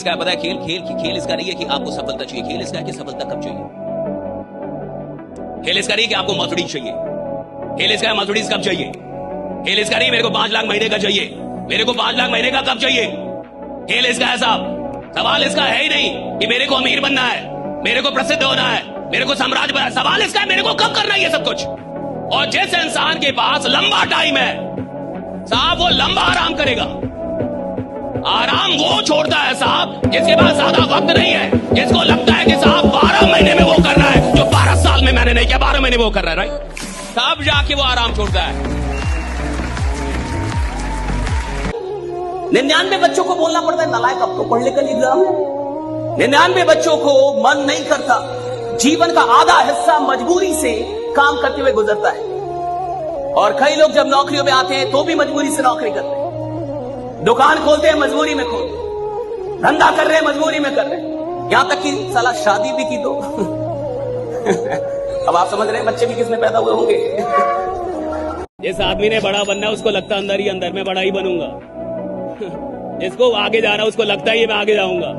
इसका पता है खेल इसका नहीं है कि आपको सफलता चाहिए, खेल इसका है कि सफलता कब चाहिए। खेल इसका नहीं कि आपको मर्सिडीज चाहिए, खेल इसका है मर्सिडीज कब चाहिए। खेल इसका नहीं मेरे को 5 लाख महीने का चाहिए, मेरे को 5 लाख महीने का कब चाहिए। खेल इसका है साहब, सवाल इसका है ही नहीं कि मेरे को अमीर बनना है, मेरे को प्रसिद्ध होना है, मेरे को साम्राज्य बनना है। सवाल इसका है मेरे को कब करना है ये सब कुछ। और जिस इंसान के पास लंबा टाइम है साहब, वो लंबा आराम करेगा। आराम वो छोड़ता है साहब जिसके पास ज्यादा वक्त नहीं है, जिसको लगता है कि साहब 12 महीने में वो करना है जो 12 साल में मैंने नहीं किया, 12 महीने में वो कर रहा है, राइट। तब जाके वो आराम छोड़ता है। 99 बच्चों को बोलना पड़ता है नालायक अब तो पढ़ लेकर एग्जाम है। 99 बच्चों को मन नहीं करता, जीवन का आधा हिस्सा मजबूरी से काम करते हुए गुजरता है। और कई लोग जब नौकरियों में आते हैं तो भी मजबूरी से नौकरी करते हैं, दुकान खोलते हैं मजबूरी में खोलते हैं, धंधा कर रहे हैं मजबूरी में कर रहे हैं, यहां तक कि साला शादी भी की तो अब आप समझ रहे हैं बच्चे भी किसमें पैदा हुए होंगे। जिस आदमी ने बड़ा बनना है उसको लगता अंदर ही अंदर में बड़ा ही बनूंगा। जिसको आगे जा रहा है उसको लगता है ये मैं आगे जाऊंगा,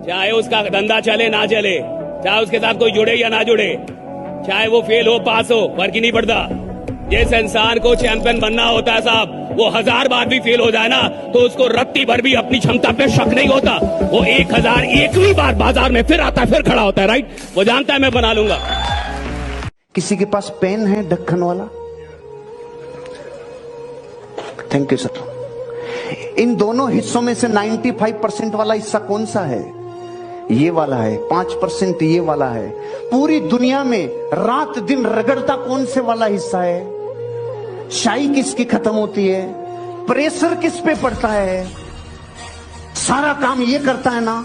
चाहे उसका धंधा चले ना चले, चाहे उसके साथ कोई जुड़े या ना जुड़े, चाहे वो फेल हो पास हो, फर्क ही नहीं पड़ता। जिस इंसान को चैंपियन बनना होता है साहब, वो 1000 बार भी फेल हो जाए ना तो उसको रत्ती भर भी अपनी क्षमता पे शक नहीं होता। वो 1001वीं बार बाजार में फिर आता है, फिर खड़ा होता है, राइट। वो जानता है मैं बना लूंगा। किसी के पास पेन है ढक्कन वाला? Thank you sir. इन दोनों हिस्सों में से 95% वाला हिस्सा कौन सा है? ये वाला है। 5% ये वाला है। पूरी दुनिया में रात दिन रगड़ता कौन से वाला हिस्सा है? शाई किसकी खत्म होती है? प्रेशर किस पे पड़ता है? सारा काम ये करता है ना,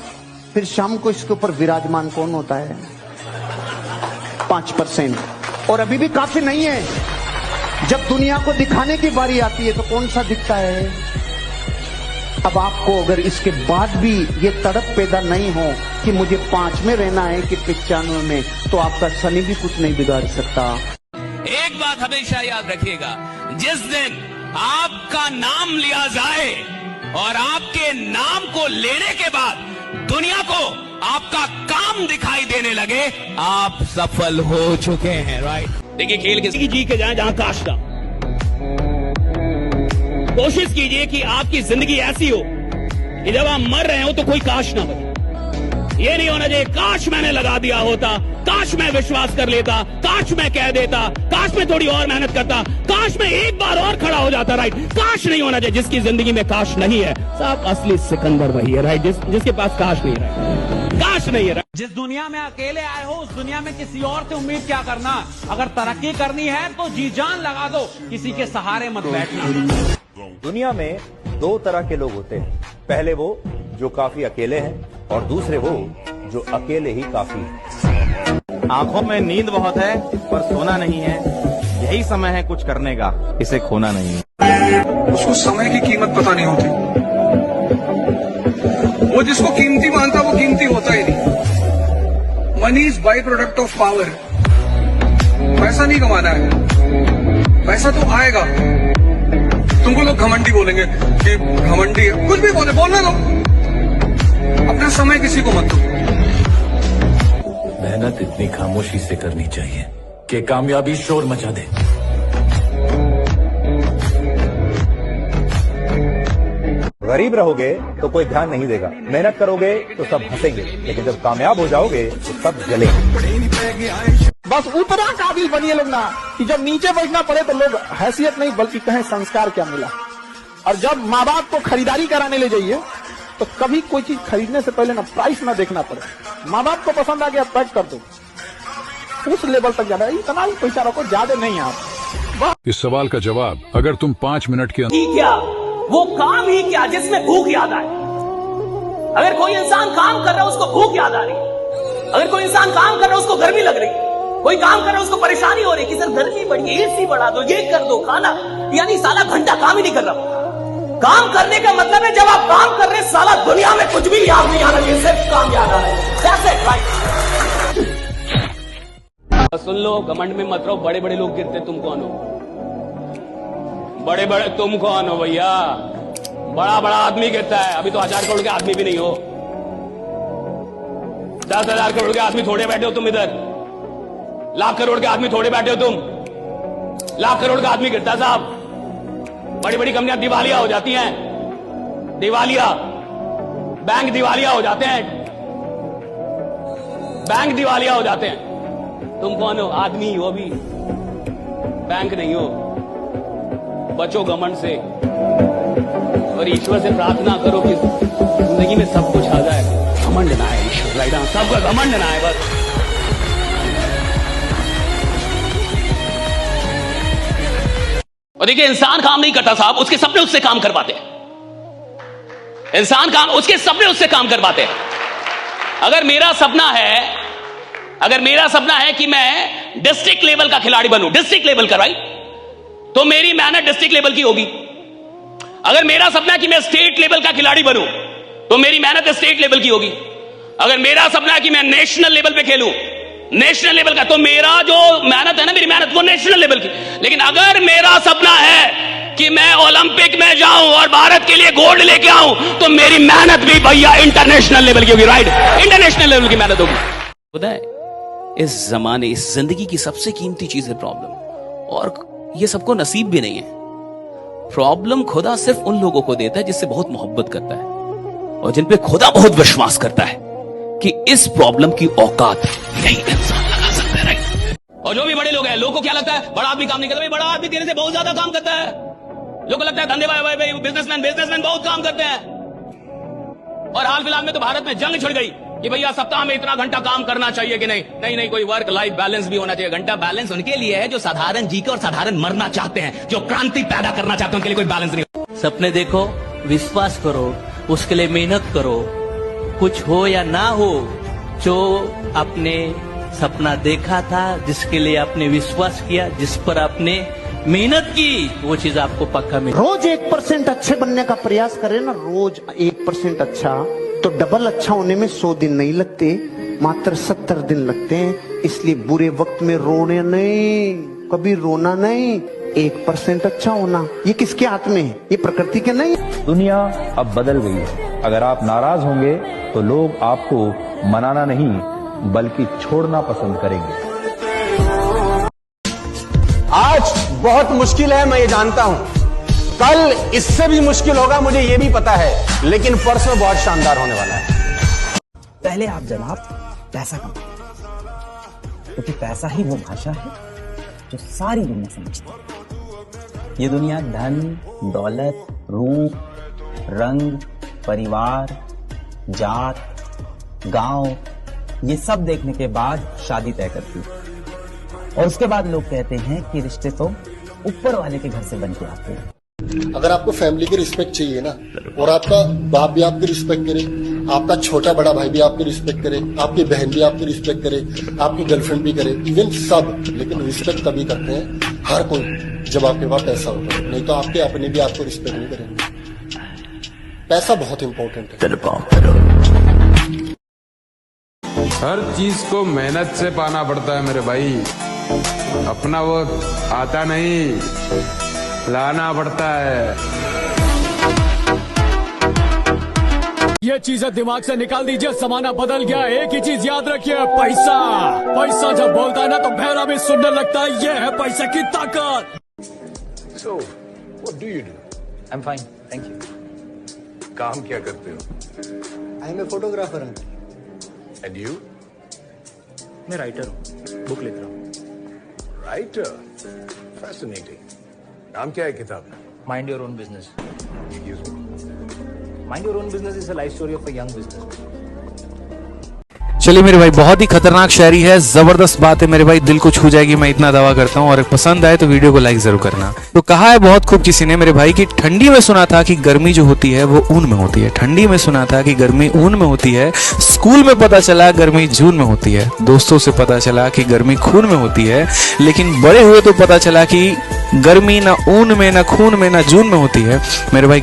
फिर शाम को इसके ऊपर विराजमान कौन होता है? 5%। और अभी भी काफी नहीं है। जब दुनिया को दिखाने की बारी आती है तो कौन सा दिखता है? अब आपको अगर इसके बाद भी ये तड़प पैदा नहीं हो कि मुझे 5 में रहना है कि 95 में, तो आपका शनि भी कुछ नहीं बिगाड़ सकता। एक बात हमेशा याद रखिएगा, जिस दिन आपका नाम लिया जाए और आपके नाम को लेने के बाद दुनिया को आपका काम दिखाई देने लगे, आप सफल हो चुके हैं, राइट। देखिए खेल किसी की जी के जाए जहां काश ना। कोशिश कीजिए कि आपकी जिंदगी ऐसी हो कि जब आप मर रहे हो तो कोई काश ना बने। ये नहीं होना चाहिए काश मैंने लगा दिया होता, काश मैं विश्वास कर लेता, काश मैं कह देता, काश मैं थोड़ी और मेहनत करता, काश मैं एक बार और खड़ा हो जाता, राइट। काश नहीं होना चाहिए। जिसकी जिंदगी में काश नहीं है साहब, असली सिकंदर वही है, राइट। जिसके पास काश नहीं है, काश नहीं है, राइट। जिस दुनिया में अकेले आए हो उस दुनिया में किसी और से उम्मीद क्या करना। अगर तरक्की करनी है तो जी जान लगा दो, किसी के सहारे मत बैठना। दुनिया में 2 तरह के लोग होते हैं। पहले वो जो काफी अकेले हैं और दूसरे वो जो अकेले ही काफी हैं। आंखों में नींद बहुत है पर सोना नहीं है, यही समय है कुछ करने का, इसे खोना नहीं है। उसको समय की कीमत पता नहीं होती। वो जिसको कीमती मानता वो कीमती होता ही नहीं। Money is by product of power. पैसा नहीं कमाना है, पैसा तो आएगा। तुमको लोग घमंडी बोलेंगे कि घमंडी है, कुछ भी बोले, बोलना दो। अपना समय किसी को मत दो। मेहनत इतनी खामोशी से करनी चाहिए कि कामयाबी शोर मचा दे। गरीब रहोगे तो कोई ध्यान नहीं देगा, मेहनत करोगे तो सब हंसेंगे, लेकिन जब कामयाब हो जाओगे तो सब जलेंगे। बस उतना काबिल बनिए लोग ना कि जब नीचे बैठना पड़े तो लोग हैसियत नहीं बल्कि कहें संस्कार क्या मिला। और जब माँ बाप को खरीदारी कराने ले जाइए तो कभी कोई चीज खरीदने से पहले ना प्राइस ना देखना पड़े। माँ बाप को पसंद आ गया पैक कर दो, उस लेवल तक जाना। इतना ही पैसा रखो, ज्यादा नहीं आप। इस सवाल का जवाब अगर तुम 5 मिनट के अंदर क्या वो काम ही क्या जिसमें भूख याद आए। अगर कोई इंसान काम कर रहा है उसको भूख याद आ रही है, अगर कोई इंसान काम कर रहा है उसको गर्मी लग रही है, कोई काम कर रहा है उसको परेशानी हो रही है कि सर गर्मी बढ़ी है, एसी बढ़ा दो, ये कर दो, खाना, यानी साला घंटा काम ही नहीं कर रहा। काम करने का मतलब है जब आप काम कर रहे हैं साला दुनिया में कुछ भी याद नहीं आना चाहिए, सिर्फ काम याद आ रहा है। That's it, right? सुन लो, घमंड में मत रहो। बड़े बड़े लोग गिरते, तुम कौन हो? बड़े बड़े तुम कौन हो भैया? बड़ा बड़ा आदमी गिरता है, अभी तो 1000 करोड़ के आदमी भी नहीं हो। 10,000 करोड़ के आदमी थोड़े बैठे हो तुम इधर, लाख करोड़ के आदमी थोड़े बैठे हो तुम। लाख करोड़ का आदमी गिरता साहब, बड़ी बड़ी कंपनियां दिवालिया हो जाती हैं, दिवालिया, बैंक दिवालिया हो जाते हैं, बैंक दिवालिया हो जाते हैं। तुम कौन हो? आदमी हो, भी बैंक नहीं हो। बचो घमंड से और ईश्वर से प्रार्थना करो कि जिंदगी में सब कुछ आ जाए। घमंड ना है ईश्वर, राइट? सबका घमंड ना है बस। और देखिए, इंसान काम नहीं करता साहब, उसके सपने उससे काम करवाते हैं। इंसान काम, उसके सपने उससे काम करवाते हैं। अगर मेरा सपना है कि मैं डिस्ट्रिक्ट लेवल का खिलाड़ी बनूं, डिस्ट्रिक्ट लेवल का, राइट, तो मेरी मेहनत डिस्ट्रिक्ट लेवल की होगी। अगर मेरा सपना है कि मैं स्टेट लेवल का खिलाड़ी बनूं, तो मेरी मेहनत स्टेट लेवल की होगी। अगर मेरा सपना है कि मैं नेशनल लेवल पे खेलूं, नेशनल लेवल का, तो मेरा जो मेहनत है ना, मेरी मेहनत वो नेशनल लेवल की। लेकिन अगर मेरा सपना है कि मैं ओलंपिक में जाऊं और भारत के लिए गोल्ड लेके आऊं, तो मेरी मेहनत भी भैया इंटरनेशनल लेवल की होगी, राइट? इंटरनेशनल लेवल की मेहनत होगी। खुदा है, इस जमाने, इस जिंदगी की सबसे कीमती चीज है प्रॉब्लम, और ये सबको नसीब भी नहीं है। प्रॉब्लम खुदा सिर्फ उन लोगों को देता है जिससे बहुत मोहब्बत करता है, और जिन पे खुदा बहुत विश्वास करता है कि इस प्रॉब्लम की औकात यही इंसान लगा सकता है, राइट? और जो भी बड़े लोग हैं, लोगों को क्या लगता है? बड़ा आदमी काम नहीं करता। भाई, बड़ा आदमी तेरे से बहुत ज्यादा काम करता है। लोगों को लगता है धंधे भाई बिजनेसमैन बहुत काम करते हैं। और हाल फिलहाल में तो भारत में जंग छिड़ गई कि भैया सप्ताह में इतना घंटा काम करना चाहिए कि नहीं, कोई वर्क लाइफ बैलेंस भी होना चाहिए। घंटा बैलेंस उनके लिए है जो साधारण जी के और साधारण मरना चाहते हैं, जो क्रांति पैदा करना चाहते हैं, उनके लिए कोई बैलेंस नहीं। सपने देखो, विश्वास करो, उसके लिए मेहनत करो। कुछ हो या ना हो, जो आपने सपना देखा था, जिसके लिए आपने विश्वास किया, जिस पर आपने मेहनत की, वो चीज आपको पक्का मिले। रोज 1% अच्छे बनने का प्रयास करें ना, रोज 1% अच्छा, तो डबल अच्छा होने में 100 दिन नहीं लगते, मात्र 70 दिन लगते हैं। इसलिए बुरे वक्त में रोने नहीं, कभी रोना नहीं, 1% अच्छा होना। ये किसके हाथ में है? ये प्रकृति के नहीं। दुनिया अब बदल गई है। अगर आप नाराज होंगे तो लोग आपको मनाना नहीं बल्कि छोड़ना पसंद करेंगे। आज बहुत मुश्किल है, मैं ये जानता हूं। कल इससे भी मुश्किल होगा, मुझे ये भी पता है, लेकिन परसों बहुत शानदार होने वाला है। पहले आप जनाब पैसा कमाओ, क्योंकि पैसा ही वो भाषा है जो सारी दुनिया समझती है। ये दुनिया धन, दौलत, रूप, रंग, परिवार, जात, गांव, ये सब देखने के बाद शादी तय करती है। और उसके बाद लोग कहते हैं कि रिश्ते तो ऊपर वाले के घर से बन के आते हैं। अगर आपको फैमिली की रिस्पेक्ट चाहिए ना, और आपका बाप भी आपकी रिस्पेक्ट करे, आपका छोटा बड़ा भाई भी आपकी रिस्पेक्ट करे, आपकी बहन भी आपकी रिस्पेक्ट करे, आपकी गर्लफ्रेंड भी करे, इवन सब, लेकिन रिस्पेक्ट तभी करते हैं हर कोई जब आपके पास पैसा होता है। नहीं तो आपके अपने भी आपको रिस्पेक्ट नहीं करेंगे। पैसा बहुत इंपॉर्टेंट है। हर चीज को मेहनत से पाना पड़ता है मेरे भाई, अपना वो आता नहीं, लाना पड़ता है। ये चीजें दिमाग से निकाल दीजिए, जमाना बदल गया। एक ही चीज याद रखिए, पैसा। पैसा जब बोलता है ना तो बहरा भी सुनने लगता है। ये है पैसे की ताकत। So, what do you do? I'm fine, thank you. काम क्या करते हो? I am a photographer. And you? मैं राइटर हूँ, बुक लिख रहा हूँ। राइटर? Fascinating. नाम क्या है किताब में? Mind your own business. Mind your own business is a life story of a young businessman. चलिए मेरे भाई, बहुत ही खतरनाक शायरी है, जबरदस्त बात है मेरे भाई, दिल को छू जाएगी, मैं इतना दावा करता हूँ। और पसंद आए तो वीडियो को लाइक जरूर करना। तो कहा है बहुत खूब किसी ने मेरे भाई कि ठंडी में सुना था कि गर्मी जो होती है वो ऊन में होती है। ठंडी में सुना था कि गर्मी ऊन में होती है, स्कूल में पता चला गर्मी जून में होती है, दोस्तों से पता चला कि गर्मी खून में होती है, लेकिन बड़े हुए तो पता चला कि गर्मी ना ऊन में, ना खून में, ना जून में होती है। मेरे भाई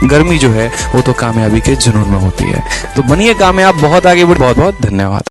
गर्मी जो है वो तो कामयाबी के जुनून में होती है। तो बनिए कामयाब, बहुत आगे बढ़। बहुत बहुत धन्यवाद।